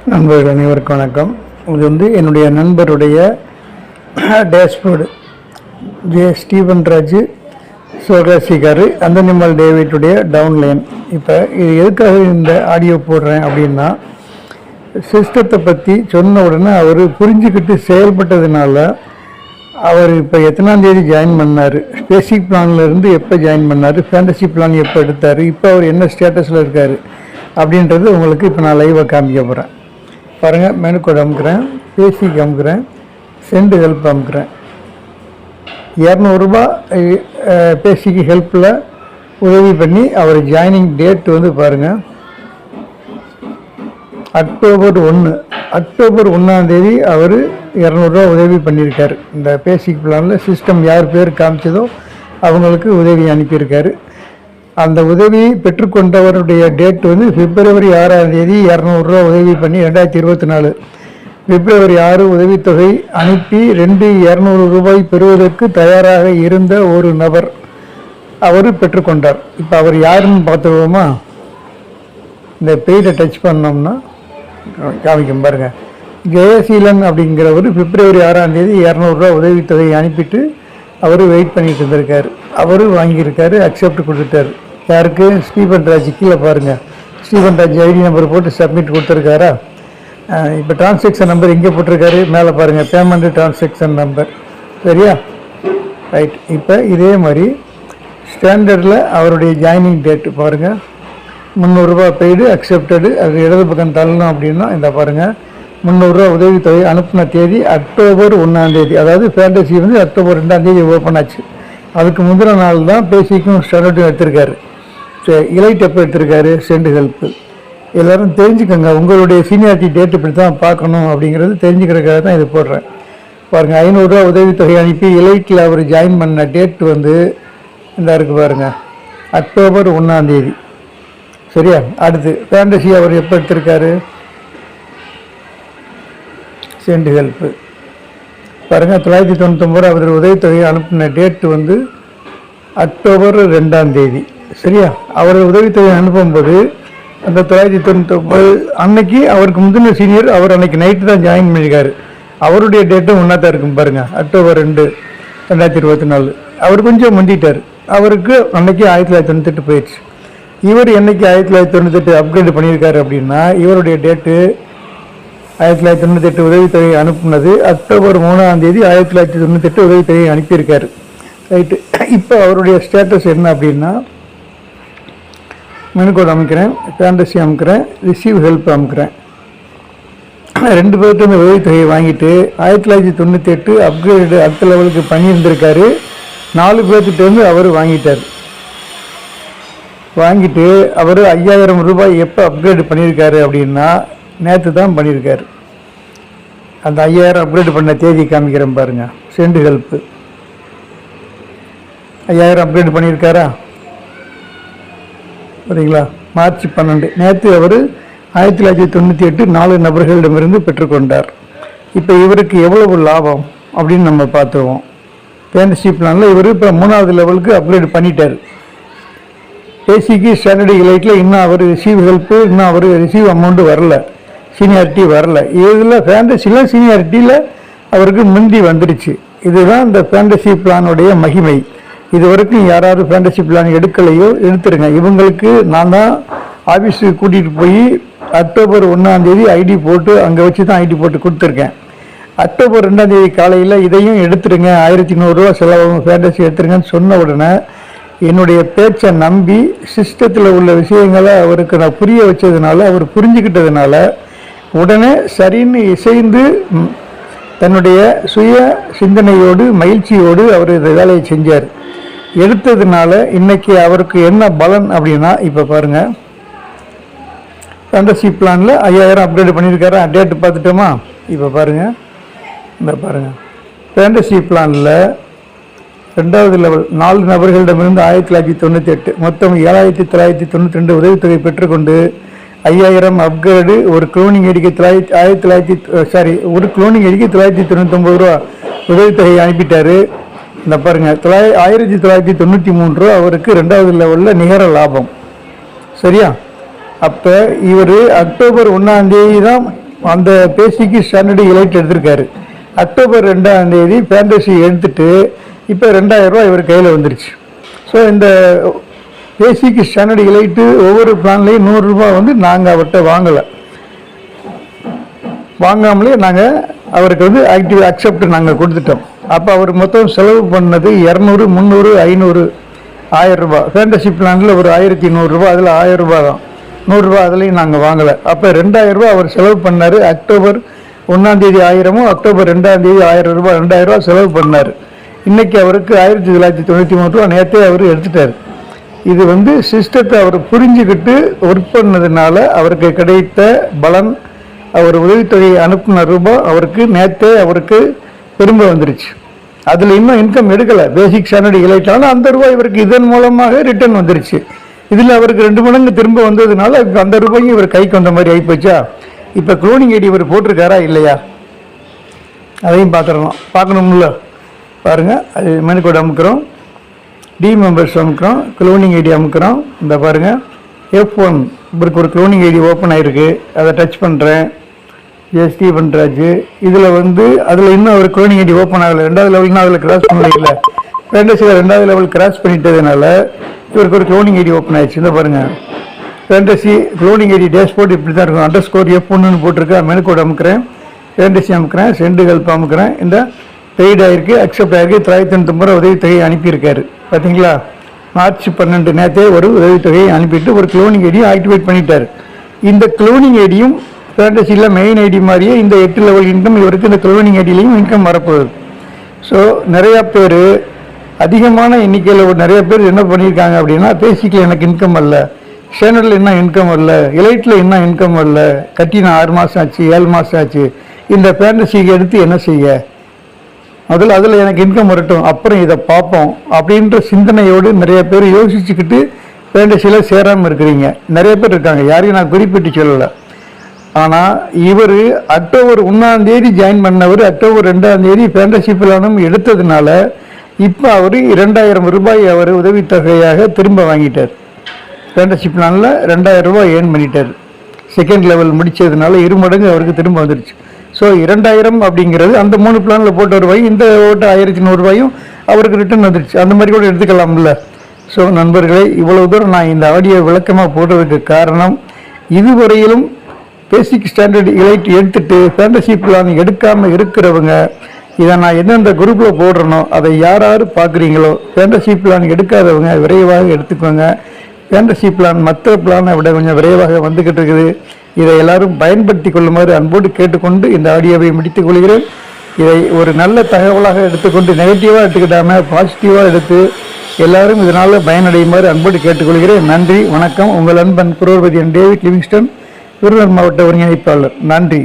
நண்பர்கள் அனைவருக்கும் வணக்கம். இது என்னுடைய நண்பருடைய டேஷ்போர்டு ஸ்டீபன் ராஜு சோகாசிகாரு அந்தனிமல் டேவிட்டுடைய டவுன்லைன். இப்போ இது எதுக்காக இந்த ஆடியோ போடுறேன் அப்படின்னா, சிஸ்டத்தை பற்றி சொன்ன உடனே அவர் புரிஞ்சுக்கிட்டு செயல்பட்டதுனால அவர் இப்போ எத்தனாம் தேதி ஜாயின் பண்ணார், பேசிக் பிளான்லேருந்து எப்போ ஜாயின் பண்ணார், ஃபேண்டசி பிளான் எப்போ எடுத்தார், இப்போ அவர் என்ன ஸ்டேட்டஸில் இருக்கார் அப்படின்றது உங்களுக்கு இப்போ நான் லைவாக காமிக்க போகிறேன். பாருங்கள், மெனு கோட் அமுக்கிறேன், பேசிக் அமுக்கிறேன், சென்ட் ஹெல்ப் அமுக்கிறேன். 200 பேசிக்கு ஹெல்ப்பில் உதவி பண்ணி அவர் ஜாயினிங் டேட் பாருங்கள், அக்டோபர் 1 அவர் 200 உதவி பண்ணியிருக்காரு. இந்த பேசிக் பிளானில் சிஸ்டம் யார் பேர் காமிச்சதோ அவங்களுக்கு உதவி அனுப்பியிருக்காரு. அந்த உதவியை பெற்றுக்கொண்டவருடைய டேட் பிப்ரவரி 6 200 உதவி பண்ணி 2024 பிப்ரவரி 6 உதவித்தொகை அனுப்பி 200 பெறுவதற்கு தயாராக இருந்த ஒரு நபர் அவர் பெற்றுக்கொண்டார். இப்போ அவர் யாருன்னு பார்த்துருவோமா? இந்த பெய்டை டச் பண்ணோம்னா காமிக்கும் பாருங்கள். ஜெயசீலன் அப்படிங்கிறவர் பிப்ரவரி 6 200 உதவித்தொகை அனுப்பிட்டு அவர் வெயிட் பண்ணிட்டு இருந்திருக்காரு. அவர் வாங்கியிருக்காரு, அக்செப்ட் கொடுத்துட்டாரு. யாருக்கு? ஸ்டீபன் ராஜ். கீழே பாருங்கள், ஸ்டீபன் ராஜ் ஐடி நம்பர் போட்டு சப்மிட் கொடுத்துருக்காரா? இப்போ டிரான்சாக்ஷன் நம்பர் இங்கே போட்டிருக்காரு, மேலே பாருங்கள், பேமெண்ட் டிரான்சாக்ஷன் நம்பர். சரியா? ரைட். இப்போ இதே மாதிரி ஸ்டாண்டர்டில் அவருடைய ஜாயினிங் டேட்டு பாருங்கள், 300 பெய்டு அக்செப்டடு. அது இடது பக்கம் தள்ளணும் அப்படின்னா இந்த பாருங்கள், 300 உதவித்தொகை அனுப்பின தேதி அக்டோபர் 1 அதாவது ஃபேண்டசி அக்டோபர் 2 ஓப்பன் ஆச்சு. அதுக்கு முந்தின நாள் தான் பேசிக்கும் ஸ்டாண்டர்டும் எடுத்திருக்காரு. சரி, இலைட் எப்போ எடுத்திருக்காரு? Send help. எல்லோரும் தெரிஞ்சுக்கோங்க, உங்களுடைய சீனியாரிட்டி டேட் இப்படி தான் பார்க்கணும் அப்படிங்கிறது தெரிஞ்சுக்கிறதுக்காக தான் இது போடுறேன். பாருங்கள், 500 உதவித்தொகை அனுப்பி இலைட்டில் அவர் ஜாயின் பண்ண டேட் இந்த இருக்குது பாருங்கள், அக்டோபர் 1. சரியா? அடுத்து ஃபேண்டசி அவர் எப்போ எடுத்திருக்காரு? சென்ட் ஹெல்ப்பு பாருங்கள், 999 அவர் உதவித்தொகை அனுப்பின டேட்டு அக்டோபர் 2. சரியா? அவர் உதவித்தொகை அனுப்பும்போது அந்த 999 அன்னைக்கு அவருக்கு முந்தின சீனியர் அவர் அன்னைக்கு நைட்டு தான் ஜாயின் பண்ணியிருக்காரு. அவருடைய டேட்டும் ஒன்றா தான் இருக்கும் பாருங்கள், அக்டோபர் 2 2024. அவர் கொஞ்சம் முந்திட்டார். அவருக்கு அன்னைக்கு 1998 போயிடுச்சு. இவர் என்னைக்கு 1998 அப்கிரேட் பண்ணியிருக்காரு அப்படின்னா, இவருடைய டேட்டு 1998 உதவித்தொகை அனுப்புனது அக்டோபர் 3 1998 உதவித்தொகை அனுப்பியிருக்காரு. ரைட்டு. இப்போ அவருடைய ஸ்டேட்டஸ் என்ன அப்படின்னா, மெனு கோட் அமைக்கிறேன், ஃபேண்டசி அமைக்கிறேன், ரிசீவ் ஹெல்ப் அமைக்கிறேன். 2 பேர்கிட்ட இந்த உதவித்தொகையை வாங்கிட்டு 1998 அப்கிரேடு அடுத்த லெவலுக்கு பண்ணியிருந்திருக்காரு. 4 பேர்கிட்ட அவர் வாங்கிட்டார். வாங்கிட்டு அவர் 5000 ரூபாய் எப்போ அப்கிரேடு பண்ணியிருக்காரு அப்படின்னா, நேற்று தான் பண்ணியிருக்காரு. அந்த 5000 அப்கிரேட் பண்ண தேதி காமிக்கிறேன் பாருங்கள், சென்ட் ஹெல்ப்பு 5000 அப்கிரேட் பண்ணியிருக்காரா? சரிங்களா? மார்ச் 12 நேற்று அவர் 1998 4 நபர்களிடமிருந்து பெற்றுக்கொண்டார். இப்போ இவருக்கு எவ்வளவு லாபம் அப்படின்னு நம்ம பார்த்துருவோம். ஃபேண்டசி பிளானில் இவர் இப்போ 3வது லெவலுக்கு அப்கிரேட் பண்ணிட்டார். பேசிக்கு ஸ்டாண்டர்டு இலைட்டில் இன்னும் அவர் ரிசீவ் ஹெல்ப்பு, இன்னும் அவர் ரிசீவ் அமௌண்ட்டு வரல, சீனியாரிட்டி வரல. இதில் ஃபேண்டசியில் சீனியாரிட்டியில் அவருக்கு முந்தி வந்துடுச்சு. இதுதான் இந்த ஃபேண்டசி பிளானுடைய மகிமை. இது வரைக்கும் யாராவது ஃபேண்டசி பிளான் எடுக்கலையோ எடுத்துருங்க. இவங்களுக்கு நான் தான் ஆஃபீஸுக்கு கூட்டிகிட்டு போய் அக்டோபர் 1 ஐடி போட்டு அங்கே வச்சு தான் ஐடி போட்டு கொடுத்துருக்கேன். அக்டோபர் 2 காலையில் இதையும் எடுத்துருங்க, 1100 ரூபா செலவாகும், ஃபேண்டசி எடுத்துருங்கன்னு சொன்ன உடனே என்னுடைய பேச்சை நம்பி சிஸ்டத்தில் உள்ள விஷயங்களை அவருக்கு நான் புரிய வச்சதுனால, அவர் புரிஞ்சுக்கிட்டதுனால உடனே சரின்னு இசைந்து தன்னுடைய சுய சிந்தனையோடு மகிழ்ச்சியோடு அவர் இந்த வேலையை செஞ்சார். எடுத்ததுனால இன்னைக்கு அவருக்கு என்ன பலன் அப்படின்னா, இப்போ பாருங்கள், ஃபேண்டசி பிளானில் 5000 அப்கிரேட் பண்ணியிருக்காரு. டேட்டு பார்த்துட்டோமா? இப்போ பாருங்கள், இந்த பாருங்கள், ஃபேண்டசி பிளானில் 2வது லெவல் 4 நபர்களிடமிருந்து 1998 மொத்தம் 7992 உதவித்தொகை பெற்றுக்கொண்டு 5000 அப்கிரேடு, ஒரு குளோனிங் ஐடிக்கு 999 ரூபா உதவித்தொகை அனுப்பிட்டார். இந்த பாருங்கள், 1993 ரூபா அவருக்கு 2வது லெவலில் நிகர லாபம். சரியா? அப்போ இவர் அக்டோபர் 1 தான் அந்த பேசிக்கு ஸ்டாண்டர்டு எலைட் எடுத்திருக்காரு. அக்டோபர் 2ஆம் தேதி ஃபேண்டசி எடுத்துட்டு இப்போ 2000 ரூபா இவர் கையில் வந்துருச்சு. ஸோ இந்த பேசிக் ஸ்டாண்டர்டு எலைட்டு ஒவ்வொரு பிளான்லேயும் 100 ரூபா வந்து நாங்கள் அவர்கிட்ட வாங்காமலே நாங்கள் அவருக்கு வந்து ஆக்டிவ் அக்செப்ட் நாங்கள் கொடுத்துட்டோம். அப்போ அவர் மொத்தம் செலவு பண்ணது 200, 300, 500, 1000 ரூபா. ஃபேண்டசி பிளானில் ஒரு 1100 ரூபா, அதில் 1000 ரூபா தான், 100 ரூபா அதுலேயும் நாங்கள் வாங்கலை. அப்போ 2000 ரூபா அவர் செலவு பண்ணார். அக்டோபர் 1ஆம் தேதி 1000, அக்டோபர் 2ஆம் தேதி 1000 ரூபா, 2000 ரூபா செலவு பண்ணார். இன்றைக்கி அவருக்கு 1993 ரூபா நேற்றே அவர் எடுத்துட்டார். இது வந்து சிஸ்டத்தை அவர் புரிஞ்சுக்கிட்டு ஒர்க் பண்ணதுனால அவருக்கு கிடைத்த பலன், அவர் உதவித்தொகை அனுப்பின ரூபா அவருக்கு நேற்றே அவருக்கு திரும்ப வந்துருச்சு. அதில் இன்னும் இன்கம் எடுக்கலை, பேசிக் ஸ்டாண்டர்டு எலைட்டாலும் அந்த ரூபாய் இவருக்கு இதன் மூலமாக ரிட்டர்ன் வந்துருச்சு. இதில் அவருக்கு 2 மடங்கு திரும்ப வந்ததுனால அந்த ரூபாயும் இவர் கைக்கு வந்த மாதிரி ஆகிப்போச்சா. இப்போ க்ளோனிங் ஐடி இவர் போட்டிருக்காரா இல்லையா, அதையும் பார்க்கணும்ல. பாருங்கள், அது மெனு கோட் அமுக்கிறோம், டி மெம்பர்ஸ் அமுக்கிறோம், க்ளோனிங் ஐடி அமுக்கிறோம். இந்த பாருங்கள், F1 இவருக்கு ஒரு க்ளோனிங் ஐடி ஓப்பன் ஆகிருக்கு. அதை டச் பண்ணுறேன், ஜிஎஸ்டி பண்ணுறாச்சு. இதில் வந்து அதில் இன்னும் ஒரு க்ளோனிங் ஐடி ஓப்பன் ஆகலை. 2வது லெவல்னா அதில் கிராஸ் பண்ணல. ஃபேண்டசியில் 2வது லெவல் கிராஸ் பண்ணிட்டதுனால இவருக்கு ஒரு க்ளோனிங் ஐடி ஓப்பன் ஆயிடுச்சு. இந்த பாருங்கள், ஃபேண்டசி க்ளோனிங் ஐடி டேஷ்போர்ட் இப்படி தான் இருக்கும். அண்டர்ஸ்கோர் F1 போட்டிருக்கு. மெனு கோட் அமுக்கிறேன், ஃபேண்டசி அமுக்கிறேன், சென்டு ஹெல்ப் அமுக்கிறேன். இந்த பெய்ட் ஆகிருக்கு, அக்செப்ட் ஆகிருக்கு. 990 ரூபா உதவித்தொகையை அனுப்பியிருக்காரு. பார்த்தீங்களா, மார்ச் 12 நேரத்தே ஒரு உதவித்தொகையை அனுப்பிட்டு ஒரு க்ளோனிங் ஐடியும் ஆக்டிவேட் பண்ணிட்டார். இந்த க்ளோனிங் ஐடியும் ஃபேண்டசியில் மெயின் ஐடி மாதிரியே இந்த 8 லெவல் இன்கம் இவருக்கு இந்த க்ளோனிங் ஐடியிலையும் இன்கம் வரப்போகுது. ஸோ நிறையா பேர், அதிகமான எண்ணிக்கையில் நிறைய பேர் என்ன பண்ணியிருக்காங்க அப்படின்னா, பேசிக்கில் எனக்கு இன்கம் வரல, ஸ்டாண்டர்டில் என்ன இன்கம் வரல, எலைட்டில் என்ன இன்கம் வரல, கட்டி நான் 6 மாதம் ஆச்சு, 7 மாதம் ஆச்சு, இந்த ஃபேண்டசிக்கு எடுத்து என்ன செய்ய, முதல்ல அதில் எனக்கு இன்கம் வரட்டும், அப்புறம் இதை பார்ப்போம் அப்படின்ற சிந்தனையோடு நிறைய பேர் யோசிச்சுக்கிட்டு ஃபேண்டசியில் சேராமல் இருக்கிறீங்க. நிறைய பேர் இருக்காங்க, யாரையும் நான் குறிப்பிட்டு சொல்லலை. ஆனால் இவர் அக்டோபர் 1ஆம் தேதி ஜாயின் பண்ணவர், அக்டோபர் 2ஆம் தேதி ஃபேண்டசி பிளானும் எடுத்ததுனால இப்போ அவர் 2000 ரூபாய் அவர் உதவித்தொகையாக திரும்ப வாங்கிட்டார். ஃபேண்டசி பிளானில் 2000 ரூபாய் ஏர்ன் பண்ணிட்டார். செகண்ட் லெவல் முடித்ததுனால 2 மடங்கு அவருக்கு திரும்ப வந்துருச்சு. ஸோ 2000 அப்படிங்கிறது அந்த 3 பிளானில் போட்ட ரூபாய், இந்த ஓட்ட 1100 ரூபாயும் அவருக்கு ரிட்டர்ன் வந்துருச்சு. அந்த மாதிரி கூட எடுத்துக்கலாம்ல. ஸோ நண்பர்களே, இவ்வளவு தூரம் நான் இந்த ஆடியோ விளக்கமாக போடுறதுக்கு காரணம், இதுவரையிலும் பேசிக் ஸ்டாண்டர்டு எலைட் எடுத்துட்டு ஃபேண்டசி பிளான் எடுக்காமல் இருக்கிறவங்க, இதை நான் எந்தெந்த குரூப்பில் போடுறனோ அதை யார் பார்க்குறீங்களோ, ஃபேண்டசி பிளான் எடுக்காதவங்க விரைவாக எடுத்துக்கோங்க. ஃபேண்டசி பிளான் மற்ற பிளானை விட கொஞ்சம் விரைவாக வந்துக்கிட்டு இருக்குது. இதை எல்லாரும் பயன்படுத்தி கொள்ளுமாறு அன்போடு கேட்டுக்கொண்டு இந்த ஆடியோவை முடித்துக் கொள்கிறேன். இதை ஒரு நல்ல தகவலாக எடுத்துக்கொண்டு நெகட்டிவாக எடுத்துக்கிட்டாமல் பாசிட்டிவாக எடுத்து எல்லாரும் இதனால் பயனடையுமாறு அன்போடு கேட்டுக்கொள்கிறேன். நன்றி, வணக்கம். உங்கள் அன்பன் குரோர்பதி டேவிட் லிவிங்ஸ்டன், விருதுநகர் மாவட்ட ஒருங்கிணைப்பாளர். நன்றி.